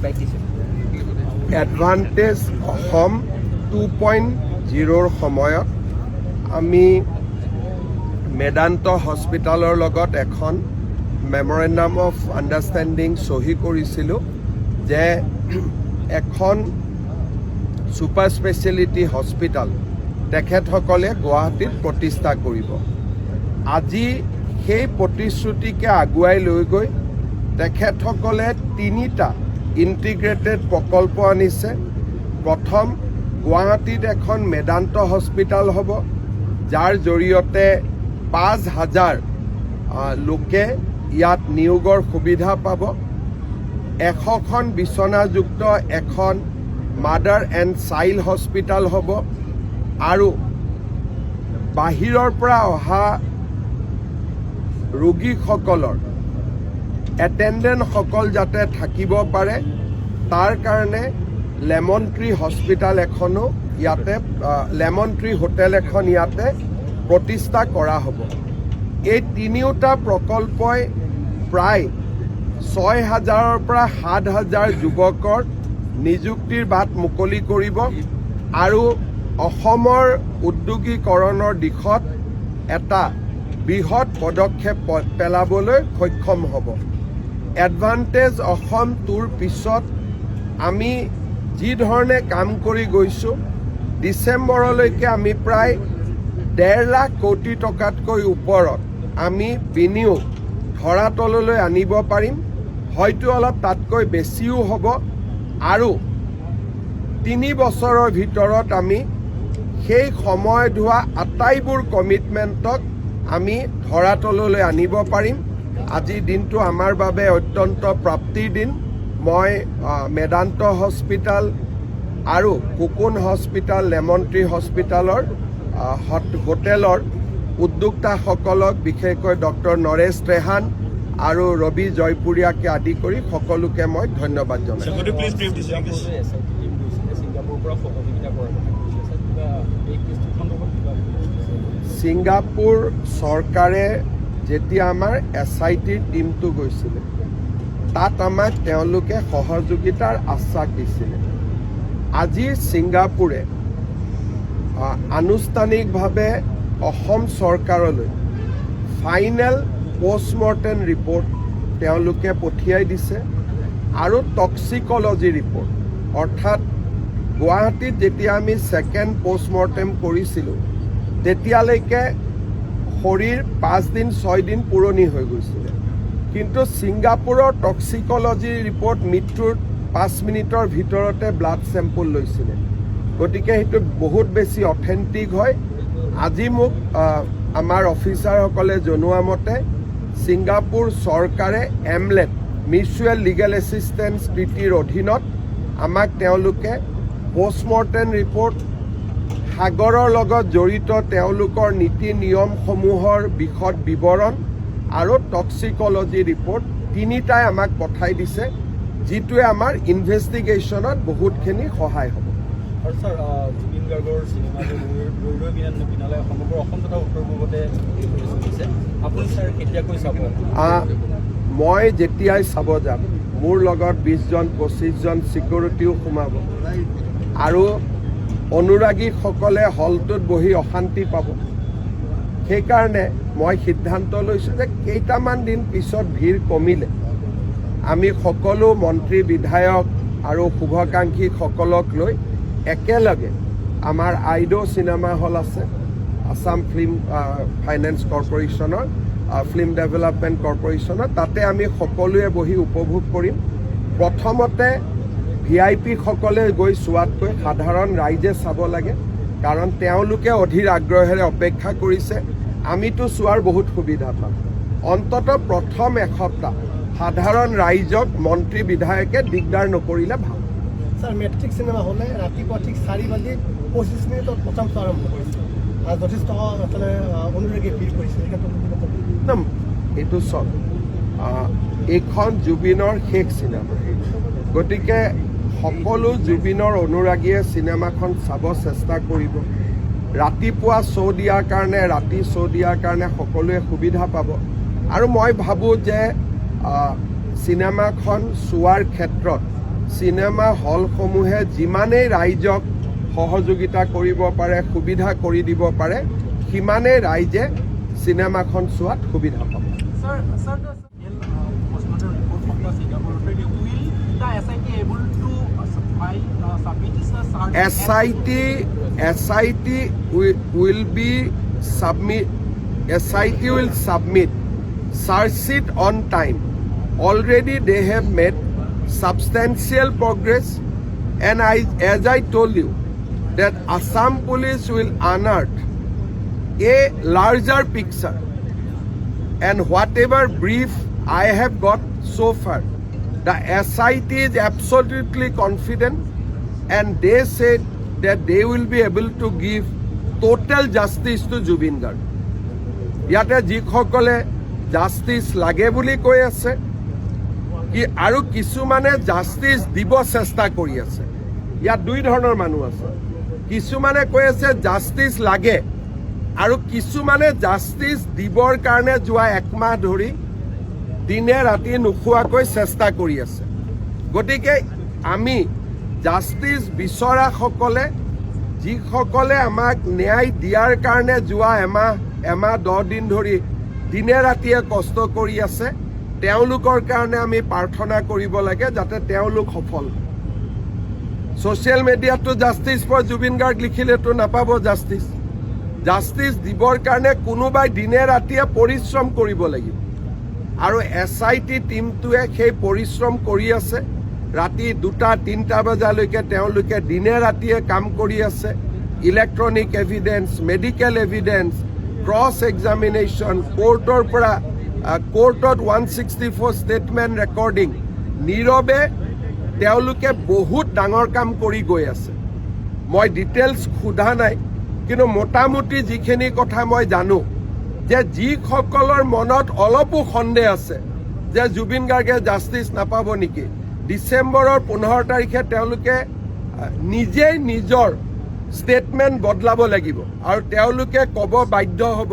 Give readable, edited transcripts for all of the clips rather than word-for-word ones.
Feedback দিছে advantage Assam 2.0 সময়ত আমি মেদান্ত হস্পিটালৰ লগত এখন মেমৰেণ্ডাম অফ আণ্ডাৰষ্টেণ্ডিং চহী কৰিছিলোঁ যে এখন ছুপাৰ স্পেচিয়েলিটি হস্পিটাল তেখেতসকলে গুৱাহাটীত প্ৰতিষ্ঠা কৰিব। আজি সেই প্ৰতিশ্ৰুতিকে আগুৱাই লৈ গৈ তেখেতসকলে 3টা ইণ্টিগ্ৰেটেড প্ৰকল্প আনিছে। প্ৰথম, গুৱাহাটীত এখন মেদান্ত হস্পিটাল হ'ব, যাৰ জৰিয়তে 5,000 লোকে ইয়াত নিয়োগৰ সুবিধা পাব। 100খন বিচনাযুক্ত এখন মাদাৰ এণ্ড চাইল্ড হস্পিটাল হ'ব আৰু বাহিৰৰ পৰা অহা ৰোগীসকলৰ এটেণ্ডেণ্টসকল যাতে থাকিব পাৰে তাৰ কাৰণে লেমন ট্ৰী হস্পিটাল এখনো ইয়াতে লেমন ট্ৰী হোটেল এখন ইয়াতে প্ৰতিষ্ঠা কৰা হ'ব। এই 3টা প্ৰকল্পই প্ৰায় 6,000ৰ পৰা 7,000 যুৱকৰ নিযুক্তিৰ বাট মুকলি কৰিব আৰু অসমৰ উদ্যোগীকৰণৰ দিশত এটা বৃহৎ পদক্ষেপ পেলাবলৈ সক্ষম হ'ব। এডভান্টেজ অসম 2ৰ পিছত আমি যি ধৰণে কাম কৰি গৈছোঁ, ডিচেম্বৰলৈকে আমি প্ৰায় 1.5 লাখ কোটি টকাতকৈ ওপৰত আমি বিনিয়োগ ধৰাতললৈ আনিব পাৰিম। হয়তো অলপ তাতকৈ বেছিও হ'ব আৰু 3 বছৰৰ ভিতৰত আমি সেই সময়ত হোৱা আটাইবোৰ কমিটমেণ্টক আমি ধৰাতললৈ আনিব পাৰিম। আজিৰ দিনটো আমাৰ বাবে অত্যন্ত প্ৰাপ্তিৰ দিন। মই মেদান্ত হস্পিটাল আৰু কুকুন হস্পিটাল, লেমন ট্ৰী হস্পিটালৰ হোটেলৰ উদ্যোক্তাসকলক, বিশেষকৈ ডক্টৰ নৰেশ ত্ৰেহান আৰু ৰবি জয়পুৰীয়াকে আদি কৰি সকলোকে মই ধন্যবাদ জনাইছোঁ। ছিংগাপুৰ চৰকাৰে যেতিয়া আমাৰ SIT টীমটো গৈছিলে, তাত আমাক তেওঁলোকে সহযোগিতাৰ আশ্বাস দিছিলে। আজি ছিংগাপুৰে আনুষ্ঠানিকভাৱে অসম চৰকাৰলৈ ফাইনেল পষ্টমৰ্টেম ৰিপৰ্ট তেওঁলোকে পঠিয়াই দিছে আৰু টক্সিকলজি ৰিপৰ্ট, অৰ্থাৎ গুৱাহাটীত যেতিয়া আমি ছেকেণ্ড পষ্টমৰ্টেম কৰিছিলোঁ তেতিয়ালৈকে শৰীৰ 5 দিন 6 দিন পুৰণি হৈ গৈছিলে, কিন্তু ছিংগাপুৰৰ টক্সিকলজি ৰিপৰ্ট মৃত্যুৰ 5 মিনিটৰ ভিতৰতে ব্লাড চেম্পল লৈছিলে। গতিকে সেইটো বহুত বেছি অথেণ্টিক হয়। আজি মোক আমাৰ অফিচাৰসকলে জনোৱা মতে ছিংগাপুৰ চৰকাৰে এমলেট মিউচুৱেল লিগেল এছিষ্টেন্স নীতিৰ অধীনত আমাক তেওঁলোকে পষ্টমৰ্টেম ৰিপৰ্ট, সাগৰৰ লগত জড়িত তেওঁলোকৰ নীতি নিয়মসমূহৰ বিশদ বিৱৰণ আৰু টক্সিকলজি ৰিপৰ্ট 3টাই আমাক পঠাই দিছে, যিটোৱে আমাৰ ইনভেষ্টিগেশ্যনত বহুতখিনি সহায় হ'ব। আৰু ছাৰ, জুবিন গাৰ্গৰ চিনেমাটো ৰৈ বিনালে সমগ্ৰ অসম তথা উত্তৰ পূৰ্বতে চলিছে। আপুনি ছাৰ কেতিয়াকৈ চাব? মই যেতিয়াই চাব যাম, মোৰ লগত 20জন 25জন ছিকিউৰিটিও সোমাব আৰু অনুৰাগীসকলে হলটোত বহি অশান্তি পাব। সেইকাৰণে মই সিদ্ধান্ত লৈছোঁ যে কেইটামান দিন পিছত ভিৰ কমিলে আমি সকলো মন্ত্ৰী, বিধায়ক আৰু শুভাকাংক্ষীসকলক লৈ একেলগে আমাৰ আইডো চিনেমা হল আছে, আছাম ফিল্ম ফাইনেন্স কৰ্পৰেশ্যনৰ, ফিল্ম ডেভেলপমেণ্ট কৰ্পৰেশ্যনৰ, তাতে আমি সকলোৱে বহি উপভোগ কৰিম। প্ৰথমতে VIP সকলে গৈ চোৱাতকৈ সাধাৰণ ৰাইজে চাব লাগে, কাৰণ তেওঁলোকে অধীৰ আগ্ৰহেৰে অপেক্ষা কৰিছে। আমিতো চোৱাৰ বহুত সুবিধা পাম। অন্ততঃ প্ৰথম এসপ্তাহ সাধাৰণ ৰাইজক মন্ত্ৰী বিধায়কে দিগদাৰ নকৰিলে ভাল। স্যাৰ, মেট্ৰিক সিনেমা হলে ৰাতিপুৱা ঠিক 4:25 মিনিটত প্ৰথম শ্ব আৰম্ভ কৰিছে। যথেষ্ট আসলে অনুৰাগী ভিৰ কৰিছে। এইটো চব এইখন জুবিনৰ শেষ চিনেমা, গতিকে সকলো জুবিনৰ অনুৰাগীয়ে চিনেমাখন চাব চেষ্টা কৰিব। ৰাতিপুৱা শ্ব' দিয়াৰ কাৰণে, ৰাতি শ্ব' দিয়াৰ কাৰণে সকলোৱে সুবিধা পাব। আৰু মই ভাবোঁ যে চিনেমাখন চোৱাৰ ক্ষেত্ৰত চিনেমা হলসমূহে যিমানেই ৰাইজক সহযোগিতা কৰিব পাৰে, সুবিধা কৰি দিব পাৰে, সিমানেই ৰাইজে চিনেমাখন চোৱাত সুবিধা পাব। Sir, the postmortem report from the Singapore authority, will the SIT able to submit this SIT will submit charge sheet on time. Already they have made substantial progress, and as I told you that Assam Police will unearth a larger picture, and whatever brief I have got so far, the SIT is absolutely confident, and they said that they will be able to give total justice to Jubin Garg. ইয়াতে যিসকলে justice লাগে বুলি কৈ আছে আৰু কিছুমানে justice দিব চেষ্টা কৰি আছে, ইয়াত দুই ধৰণৰ মানুহ আছে। কিছুমানে কৈ আছে জাষ্টিচ লাগে আৰু কিছুমানে জাষ্টিচ দিবৰ কাৰণে যোৱা একমাহ ধৰি দিনে ৰাতি নোখোৱাকৈ চেষ্টা কৰি আছে। গতিকে আমি জাষ্টিচ বিচৰাসকলে, যিসকলে আমাক ন্যায় দিয়াৰ কাৰণে যোৱা এমাহ 10 দিন ধৰি দিনে ৰাতিয়ে কষ্ট কৰি আছে, তেওঁলোকৰ কাৰণে আমি প্ৰাৰ্থনা কৰিব লাগে যাতে তেওঁলোক সফল হয়। ছ'চিয়েল মিডিয়াতো জাষ্টিচ ফৰ জুবিন গাৰ্গ লিখিলেতো নাপাব জাষ্টিচ। জাষ্টিচ দিবৰ কাৰণে কোনোবাই দিনে ৰাতিয়ে পৰিশ্ৰম কৰিব লাগিব, আৰু SIT টীমটোৱে সেই পৰিশ্ৰম কৰি আছে। ৰাতি 2-3 বজালৈকে তেওঁলোকে দিনে ৰাতিয়ে কাম কৰি আছে। Electronic evidence, medical evidence, cross examination, কোৰ্টৰ পৰা কোৰ্টত 164 ষ্টেটমেণ্ট ৰেকৰ্ডিং, নীৰৱে তেওঁলোকে বহুত ডাঙৰ কাম কৰি গৈ আছে। মই ডিটেইলছ সোধা নাই, কিন্তু মোটামুটি যিখিনি কথা মই জানো যে যিসকলৰ মনত অলপো সন্দেহ আছে যে জুবিন গাৰ্গে জাষ্টিচ নাপাব নেকি, ডিচেম্বৰৰ 15 তাৰিখে তেওঁলোকে নিজেই নিজৰ ষ্টেটমেণ্ট বদলাব লাগিব, আৰু তেওঁলোকে ক'ব বাধ্য হ'ব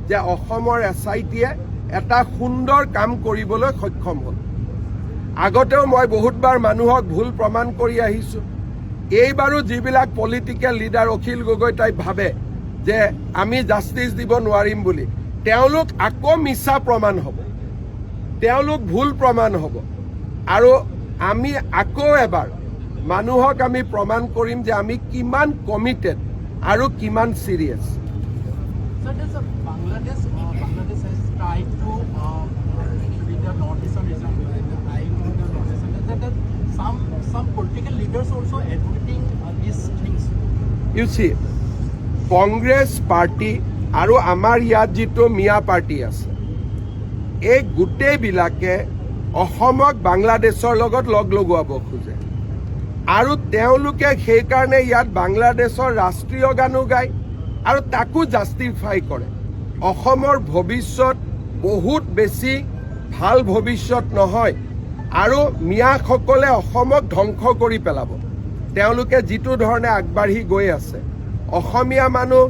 যে অসমৰ SITয়ে এটা সুন্দৰ কাম কৰিবলৈ সক্ষম হ'ল। আগতেও মই বহুতবাৰ মানুহক ভুল প্ৰমাণ কৰি আহিছোঁ। এইবাৰো যিবিলাক political leader, Akhil Gogoi type ভাবে যে আমি জাষ্টিচ দিব নোৱাৰিম বুলি, তেওঁলোক আকৌ মিছা প্ৰমাণ হ'ব, তেওঁলোক ভুল প্ৰমাণ হ'ব, আৰু আমি আকৌ এবাৰ মানুহক আমি প্ৰমাণ কৰিম যে আমি কিমান কমিটেড আৰু কিমান serious. Sir, Bangladesh has tried to read the Northeastern region, that some political leaders also advocating these things. You see, Congress party আৰু আমাৰ ইয়াত যিটো মিয়া পাৰ্টি আছে, এই গোটেইবিলাকে অসমক বাংলাদেশৰ লগত লগ লগোৱাব খোজে, আৰু তেওঁলোকে সেইকাৰণে ইয়াত বাংলাদেশৰ ৰাষ্ট্ৰীয় গানো গায় আৰু তাকো জাষ্টিফাই কৰে। অসমৰ ভৱিষ্যত বহুত বেছি ভাল ভৱিষ্যত নহয়, আৰু মিয়াসকলে অসমক ধ্বংস কৰি পেলাব তেওঁলোকে যিটো ধৰণে আগবাঢ়ি গৈ আছে। অসমীয়া মানুহ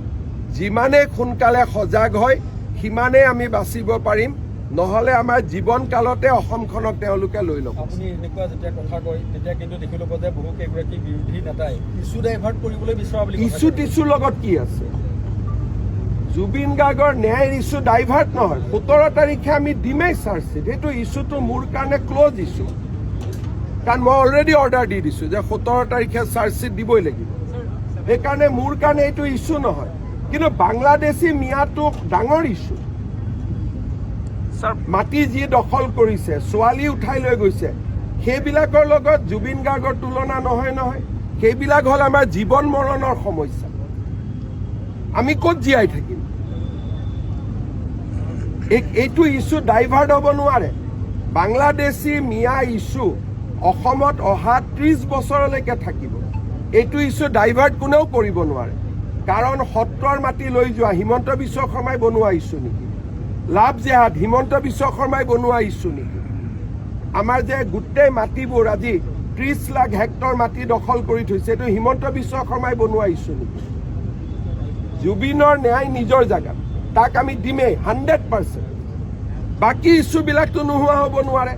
যিমানেই সোনকালে সজাগ হয় সিমানেই আমি বাচিব পাৰিম, নহ'লে আমাৰ জীৱন কালতে অসমখনক তেওঁলোকে লৈ ল'ব। আপুনি এনেকুৱা যেতিয়া কথা কয় তেতিয়া কিন্তু দেখি ল'ব যে বহু কেইগৰাকী বিৰোধী নেতাই ইছ্যু ডাইভাৰ্ট কৰিবলৈ বিচৰা বুলি। ইছ্যু টিছ্যুৰ লগত কি আছে? জুবিন গাৰ্গৰ ন্যায়ৰ ইছ্যু ডাইভাৰ্ট নহয়। 17 তাৰিখে আমি দিমেই চাৰ্জশ্বিট, সেইটো ইছ্যুটো মোৰ কাৰণে ক্ল'জ ইছ্যু, কাৰণ মই অলৰেডি অৰ্ডাৰ দি দিছোঁ যে 17 তাৰিখে চাৰ্জশ্বিট দিবই লাগিব। সেইকাৰণে মোৰ কাৰণে এইটো ইছ্যু নহয়, কিন্তু বাংলাদেশী মিয়াটো ডাঙৰ ইছ্যু। মাটি যি দখল কৰিছে, ছোৱালী উঠাই লৈ গৈছে, সেইবিলাকৰ লগত জুবিন গাৰ্গৰ তুলনা নহয়। সেইবিলাক হ'ল আমাৰ জীৱন মৰণৰ সমস্যা। আমি ক'ত জীয়াই থাকিম? এইটো ইছ্যু ডাইভাৰ্ট হ'ব নোৱাৰে। বাংলাদেশী মিয়া ইছ্যু অসমত অহা 30 বছৰলৈকে থাকিব। এইটো ইছ্যু ডাইভাৰ্ট কোনেও কৰিব নোৱাৰে, কাৰণ সত্ৰৰ মাটি লৈ যোৱা হিমন্ত বিশ্ব শৰ্মাই বনোৱা ইছ্যু নেকি? লাভ জেহাদ হিমন্ত বিশ্ব শৰ্মাই বনোৱা ইছ্যু নেকি? আমাৰ যে গোটেই মাটিবোৰ আজি 30 লাখ হেক্টৰ মাটি দখল কৰি থৈছে, এইটো হিমন্ত বিশ্ব শৰ্মাই বনোৱা ইছ্যু নেকি? জুবিনৰ ন্যায় নিজৰ জেগাত, তাক আমি দিমেই 100%। বাকী ইছ্যুবিলাকতো নোহোৱা হ'ব নোৱাৰে।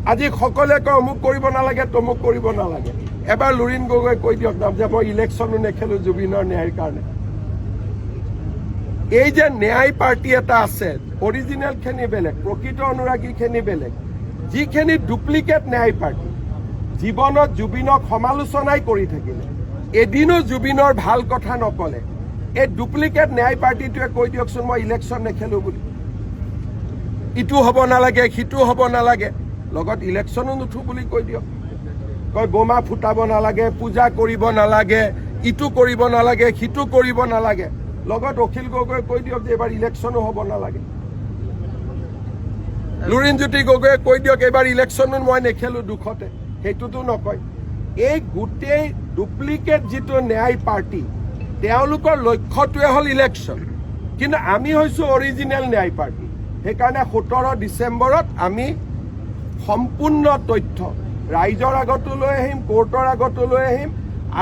আজি সকলোৱে কয় অমুক কৰিব নালাগে তমুক কৰিব নালাগে এবাৰ লুৰিণ গগৈ কৈ দিয়ক না যে মই ইলেকশ্যনো নেখেলো জুবিনৰ ন্যায়ৰ কাৰণে এই যে ন্যায় পাৰ্টি এটা আছে অৰিজিনেলখিনি বেলেগ প্ৰকৃত অনুৰাগীখিনি বেলেগ যিখিনি ডুপ্লিকেট ন্যায় পাৰ্টি জীৱনত জুবিনক সমালোচনাই কৰি থাকিলে এদিনো জুবিনৰ ভাল কথা নকলে এই ডুপ্লিকেট ন্যায় পাৰ্টিটোৱে কৈ দিয়কচোন মই ইলেকশ্যন নেখেলো বুলি ইটো হ'ব নালাগে সিটো হ'ব নালাগে লগত ইলেকশ্যনো নুঠো বুলি কৈ দিয়ক কয় বোমা ফুটাব নালাগে পূজা কৰিব নালাগে ইটো কৰিব নালাগে সিটো কৰিব নালাগে লগত অখিল গগৈয়ে কৈ দিয়ক যে এবাৰ ইলেকশ্যনো হ'ব নালাগে লুৰিণজ্যোতি গগৈয়ে কৈ দিয়ক এবাৰ ইলেকশ্যনো মই নেখেলো দুখতে সেইটোতো নকয় এই গোটেই ডুপ্লিকেট যিটো ন্যায় পাৰ্টি তেওঁলোকৰ লক্ষ্যটোৱে হ'ল ইলেকশ্যন কিন্তু আমি হৈছোঁ অৰিজিনেল ন্যায় পাৰ্টি সেইকাৰণে 17 ডিচেম্বৰত আমি সম্পূৰ্ণ তথ্য ৰাইজৰ আগতো লৈ আহিম কোৰ্টৰ আগতো লৈ আহিম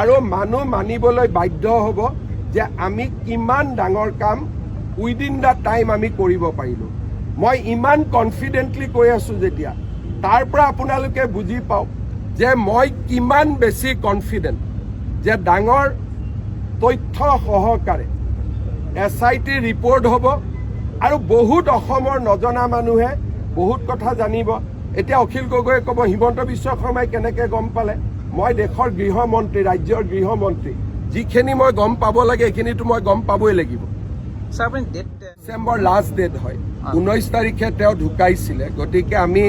আৰু মানুহ মানিবলৈ বাধ্য হ'ব যে আমি কিমান ডাঙৰ কাম উইদিন দ্য টাইম আমি কৰিব পাৰিলোঁ মই ইমান কনফিডেণ্টলি কৈ আছোঁ যেতিয়া তাৰ পৰা আপোনালোকে বুজি পাওক যে মই কিমান বেছি কনফিডেণ্ট যে ডাঙৰ তথ্য সহকাৰে SIT ৰিপৰ্ট হ'ব আৰু বহুত অসমৰ নজনা মানুহে বহুত কথা জানিব এতিয়া অখিল গগৈয়ে ক'ব হিমন্ত বিশ্ব শৰ্মাই কেনেকৈ গম পালে মই দেশৰ গৃহমন্ত্ৰী ৰাজ্যৰ গৃহমন্ত্ৰী যিখিনি মই গম পাব লাগে সেইখিনিতো মই গম পাবই লাগিব ডিচেম্বৰ লাষ্ট ডেট হয় 19 তাৰিখে তেওঁ ঢুকাইছিলে গতিকে আমি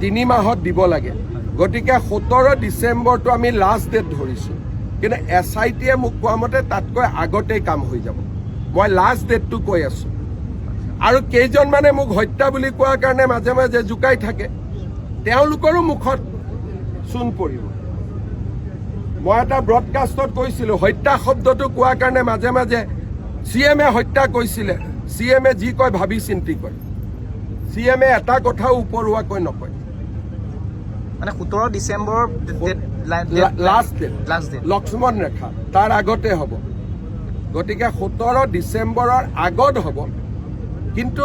3 মাহত দিব লাগে গতিকে 17 ডিচেম্বৰটো আমি লাষ্ট ডেট ধৰিছোঁ কিন্তু SITয়ে মোক কোৱা মতে তাতকৈ আগতেই কাম হৈ যাব মই লাষ্ট ডেটটো কৈ আছোঁ আৰু কেইজনমানে মোক হত্যা বুলি কোৱাৰ কাৰণে মাজে মাজে জোকাই থাকে তেওঁলোকৰো মুখত চূণ পৰিব মই এটা ব্ৰডকাষ্টত কৈছিলোঁ হত্যা শব্দটো কোৱাৰ কাৰণে মাজে মাজে CMে হত্যা কৈছিলে CMে যি কয় ভাবি চিন্তি কয় CMে এটা কথাও উপৰুৱাকৈ নকয় মানে 17 ডিচেম্বৰ লাষ্ট ডেট লক্ষ্মণ ৰেখা তাৰ আগতে হ'ব গতিকে 17 ডিচেম্বৰৰ আগত হ'ব কিন্তু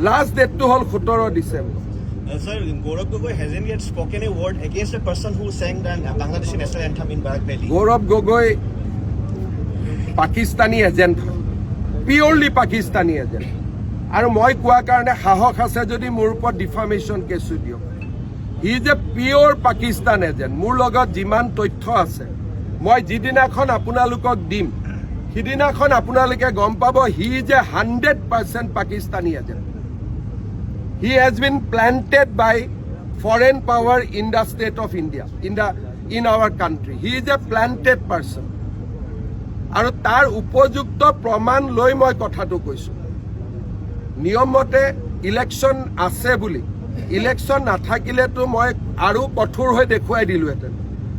লাষ্ট ডেটটো হ'ল 17 December Sir, Gaurav Gogoi hasn't yet spoken a word against a person who sang the Bangladeshi national anthem in Barak Valley. Gaurav Gogoi Pakistani agent হয় পিয়ৰলি পাকিস্তানী এজেণ্ট আৰু মই কোৱাৰ কাৰণে সাহস আছে যদি মোৰ ওপৰত ডিফামেশ্যন কেছো দিয়ক he is a pure Pakistan agent মোৰ লগত যিমান তথ্য আছে মই যিদিনাখন আপোনালোকক দিম সিদিনাখন আপোনালোকে গম পাব হি is A 100% Pakistani agent He has been planted by foreign power in the state of India, in our country. He is a planted person. আৰু তাৰ উপযুক্ত প্ৰমাণ লৈ মই কথাটো কৈছোঁ নিয়ম মতে ইলেকশ্যন আছে বুলি ইলেকশ্যন নাথাকিলেতো মই আৰু কঠোৰ হৈ দেখুৱাই দিলোহেঁতেন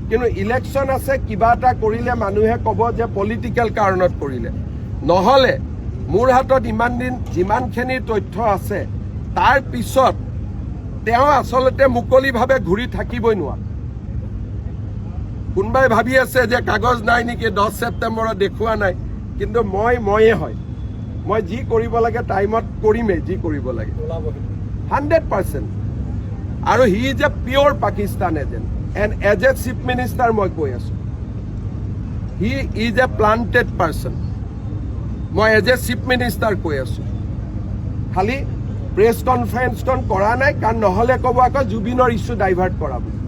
কিন্তু ইলেকশ্যন আছে কিবা এটা কৰিলে মানুহে ক'ব যে পলিটিকেল কাৰণত কৰিলে নহ'লে মোৰ হাতত ইমান দিন যিমানখিনি তথ্য আছে তাৰ পিছত তেওঁ আচলতে মুকলিভাৱে ঘূৰি থাকিবই নোৱাৰে কোনোবাই ভাবি আছে যে কাগজ নাই নেকি 10 ছেপ্টেম্বৰত দেখুওৱা নাই কিন্তু ময়ে হয় মই যি কৰিব লাগে টাইমত কৰিমেই যি কৰিব লাগে 100% আৰু he is a pure Pakistan agent and as a chief minister মই কৈ আছোঁ he is a planted person মই এজ এ চিফ মিনিষ্টাৰ কৈ আছোঁ খালি প্ৰেছ কনফাৰেন্সখন কৰা নাই কাৰণ নহ'লে ক'ব আকৌ জুবিনৰ ইছ্যু ডাইভাৰ্ট কৰা বুলি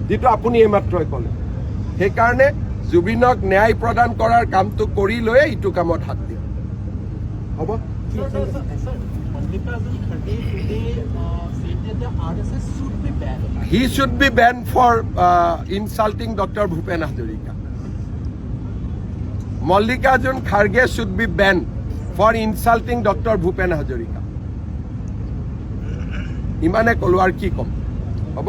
যিটো আপুনি এইমাত্ৰই ক'লে সেইকাৰণে জুবিনক ন্যায় প্ৰদান কৰাৰ কামটো কৰি লৈয়ে ইটো কামত হাত দিম হ'ব He should be banned for insulting Dr. Bhupen Hazarika. Mallikarjun Kharge should be banned for insulting Dr. Bhupen Hazarika. ইমানে ক'লো আৰু কি ক'ম হ'ব